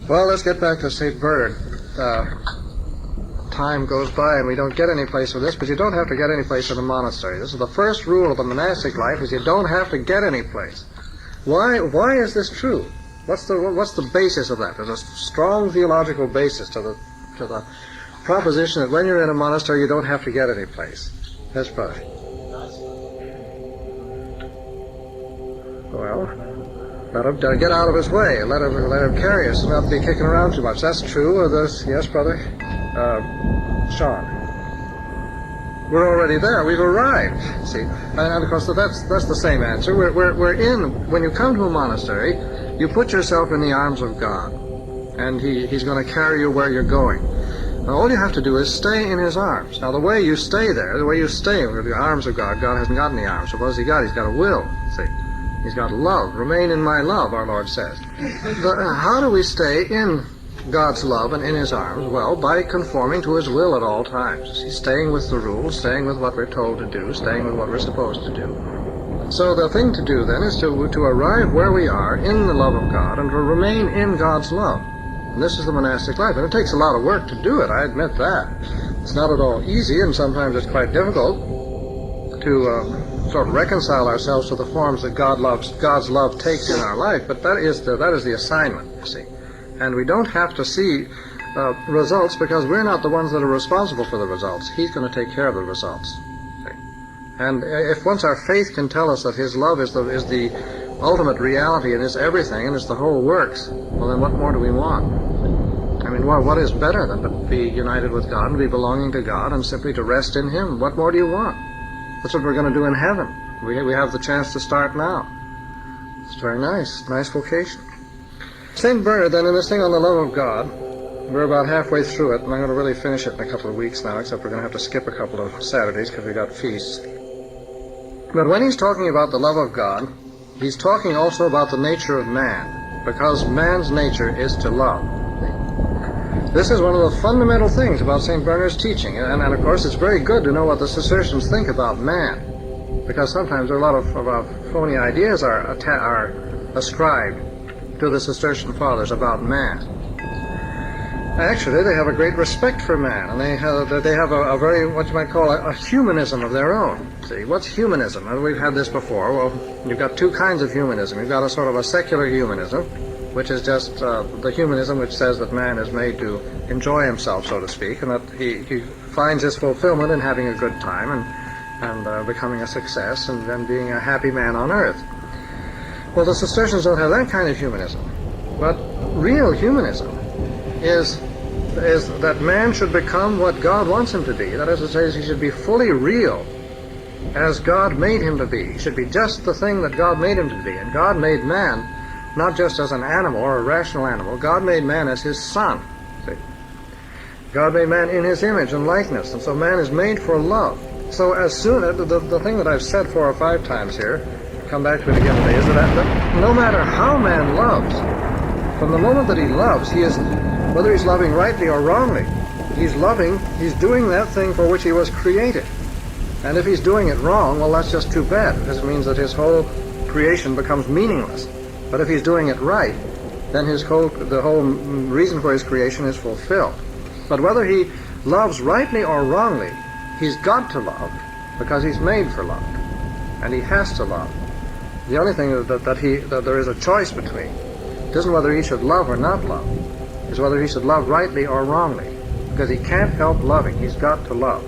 Well, let's get back to St. Bernard. Time goes by and we don't get any place with this, but you don't have to get any place in a monastery. This is the first rule of the monastic life, is you don't have to get any place. Why is this true? What's the basis of that? There's a strong theological basis to the proposition that when you're in a monastery, you don't have to get any place. Yes, brother. Well, let him get out of his way. Let him carry us and not be kicking around too much. That's true. Yes, brother. Sean. We're already there. We've arrived. See, and of course that's the same answer. We're in. When you come to a monastery, you put yourself in the arms of God, and He's going to carry you where you're going. Now, all you have to do is stay in His arms. Now, the way you stay there, the way you stay in the arms of God, God hasn't got any arms. So what has He got? He's got a will. See, He's got love. Remain in my love, our Lord says. How do we stay in God's love and in His arms? Well, by conforming to His will at all times. He's staying with the rules, staying with what we're told to do, staying with what we're supposed to do. So the thing to do then is to arrive where we are in the love of God and to remain in God's love. And this is the monastic life. And it takes a lot of work to do it, I admit that. It's not at all easy, and sometimes it's quite difficult to sort of reconcile ourselves to the forms that God's love takes in our life. But that is the assignment, you see. And we don't have to see results because we're not the ones that are responsible for the results. He's going to take care of the results. See? And if once our faith can tell us that His love is the ultimate reality and is everything and is the whole works, well, then what more do we want? I mean, what is better than to be united with God and be belonging to God and simply to rest in Him? What more do you want? That's what we're going to do in heaven. We have the chance to start now. It's very nice vocation. St. Bernard, then, in this thing on the love of God, we're about halfway through it, and I'm going to really finish it in a couple of weeks now, except we're going to have to skip a couple of Saturdays because we've got feasts. But when he's talking about the love of God, he's talking also about the nature of man, because man's nature is to love. This is one of the fundamental things about St. Bernard's teaching, and of course it's very good to know what the Cistercians think about man, because sometimes there are a lot of phony ideas are ascribed to the Cistercian fathers about man. Actually, they have a great respect for man, and they have a very, what you might call a humanism of their own. See, what's humanism? And we've had this before. Well, you've got two kinds of humanism. You've got a sort of a secular humanism, which is just the humanism which says that man is made to enjoy himself, so to speak, and that he finds his fulfillment in having a good time and becoming a success and then being a happy man on earth. Well, the Cistercians don't have that kind of humanism. But real humanism is that man should become what God wants him to be. That is to say, he should be fully real as God made him to be. He should be just the thing that God made him to be. And God made man not just as an animal or a rational animal. God made man as His son. See? God made man in His image and likeness, and so man is made for love. So as soon as the thing that I've said 4 or 5 times here, come back to it again today, is that no matter how man loves, from the moment that he loves, he is, whether he's loving rightly or wrongly, he's doing that thing for which he was created. And if he's doing it wrong, well, that's just too bad. This means that his whole creation becomes meaningless. But if he's doing it right, then the whole reason for his creation is fulfilled. But whether he loves rightly or wrongly, he's got to love because he's made for love, and he has to love. The only thing that there is a choice between isn't whether he should love or not love, is whether he should love rightly or wrongly, because he can't help loving. He's got to love.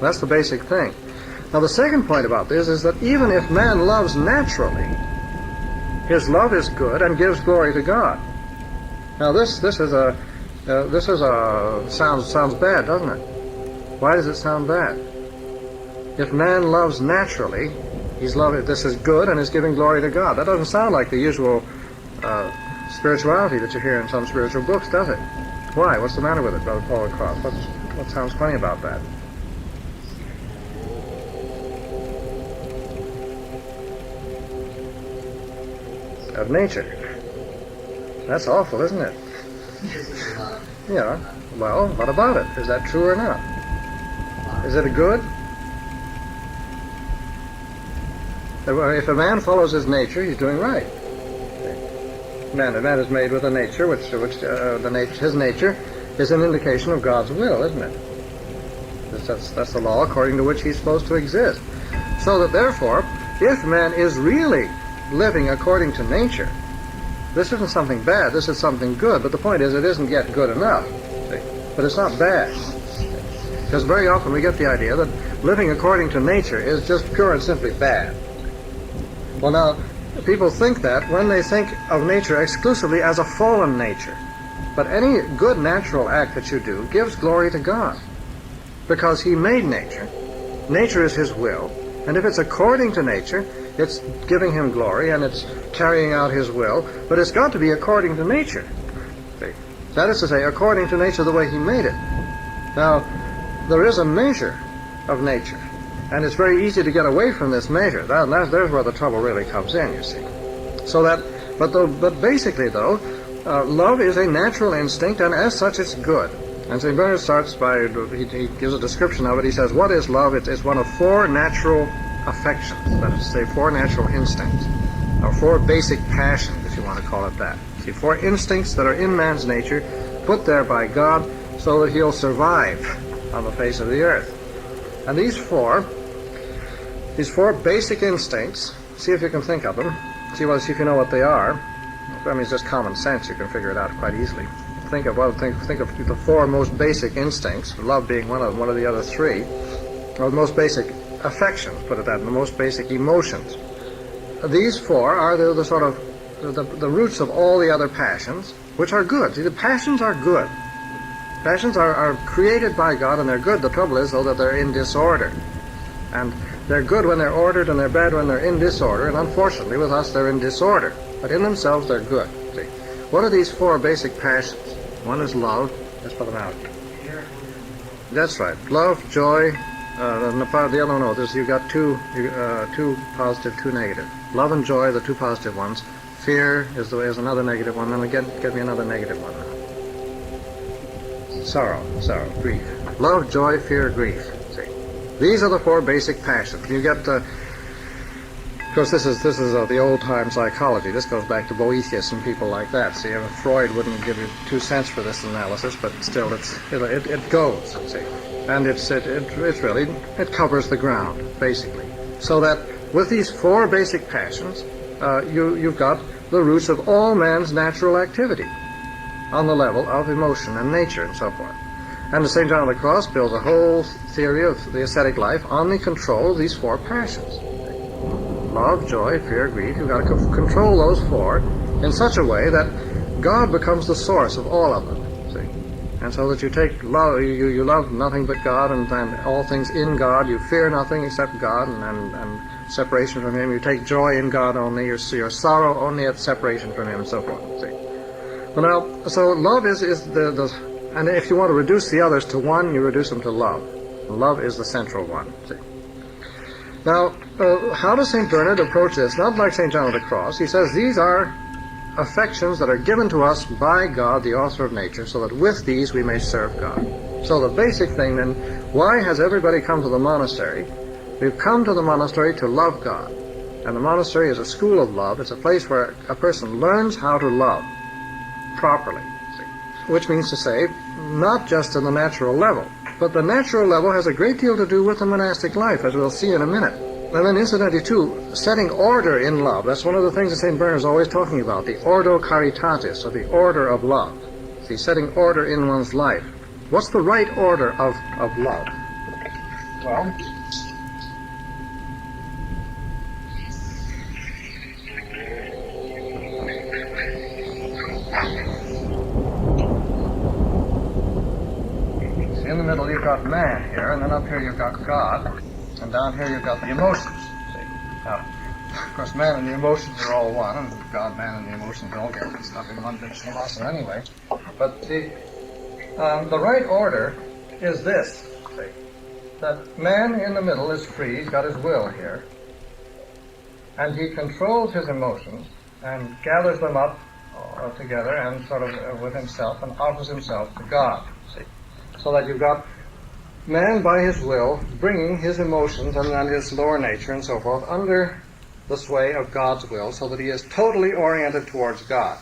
That's the basic thing. Now, the second point about this is that even if man loves naturally, his love is good and gives glory to God. Now, this sounds bad, doesn't it? Why does it sound bad? If man loves naturally, this is good and is giving glory to God. That doesn't sound like the usual spirituality that you hear in some spiritual books, does it? Why? What's the matter with it, Brother Paul Cross? What sounds funny about that? Of nature. That's awful, isn't it? Yeah. Well, what about it? Is that true or not? Is it a good? If a man follows his nature, he's doing right. Man is made with a nature, which his nature is an indication of God's will, isn't it? That's the law according to which he's supposed to exist. So that therefore, if man is really living according to nature, this isn't something bad, this is something good, but the point is it isn't yet good enough. See? But it's not bad. Because very often we get the idea that living according to nature is just pure and simply bad. Well now, people think that when they think of nature exclusively as a fallen nature. But any good natural act that you do gives glory to God. Because he made nature. Nature is his will. And if it's according to nature, it's giving him glory and it's carrying out his will. But it's got to be according to nature. See? That is to say, according to nature the way he made it. Now, there is a measure of nature. And it's very easy to get away from this measure. There's where the trouble really comes in, you see. So that, but basically though, love is a natural instinct, and as such it's good. And St. Bernard starts by, he gives a description of it. He says, what is love? It's one of four natural affections, that is to say, four natural instincts, or four basic passions, if you want to call it that. See, four instincts that are in man's nature, put there by God, so that he'll survive on the face of the earth. And these four basic instincts, see if you can think of them, see if you know what they are. I mean, it's just common sense, you can figure it out quite easily. Think of the four most basic instincts, love being one of the other three, or the most basic affections, put it that, the most basic emotions. These four are the sort of the roots of all the other passions, which are good. See, the passions are good. Passions are created by God, and they're good. The trouble is, though, that they're in disorder. And they're good when they're ordered, and they're bad when they're in disorder, and unfortunately with us they're in disorder. But in themselves they're good. See? What are these four basic passions? One is love. Let's put them out. That's right. Love, joy. The other one, you've got two positive, two negative. Love and joy, the two positive ones. Fear is another negative one. Then again, get me another negative one now. Sorrow, grief. Love, joy, fear, grief. See, these are the four basic passions. You get, of course, this is the old-time psychology. This goes back to Boethius and people like that. See, Freud wouldn't give you 2 cents for this analysis, but still, it goes. See, and it covers the ground basically. So that with these four basic passions, you've got the roots of all man's natural activity, on the level of emotion and nature and so forth. And St. John of the Cross builds a whole theory of the ascetic life on the control of these four passions. Love, joy, fear, grief. You've got to control those four in such a way that God becomes the source of all of them. See? And so that you take love, you love nothing but God, and all things in God. You fear nothing except God and separation from Him. You take joy in God only. Your sorrow only at separation from Him, and so forth. See? Well, now, so love is and if you want to reduce the others to one, you reduce them to love. Love is the central one. See? Now, how does St. Bernard approach this? Not like St. John of the Cross. He says these are affections that are given to us by God, the author of nature, so that with these we may serve God. So the basic thing then, why has everybody come to the monastery? We've come to the monastery to love God. And the monastery is a school of love. It's a place where a person learns how to love properly, see? Which means to say, not just on the natural level, but the natural level has a great deal to do with the monastic life, as we'll see in a minute. And then incidentally too, setting order in love. That's one of the things that St. Bernard is always talking about, the ordo caritatis, or the order of love. See, setting order in one's life. What's the right order of love? Well, in the middle you've got man here, and then up here you've got God, and down here you've got the emotions. See? Now, of course, man and the emotions are all one, and God, man, and the emotions all get mixed up in one big colossal anyway. But the right order is this, see, that man in the middle is free, he's got his will here, and he controls his emotions and gathers them up together and sort of with himself and offers himself to God, see. So that you've got man by his will bringing his emotions and his lower nature and so forth under the sway of God's will, so that he is totally oriented towards God.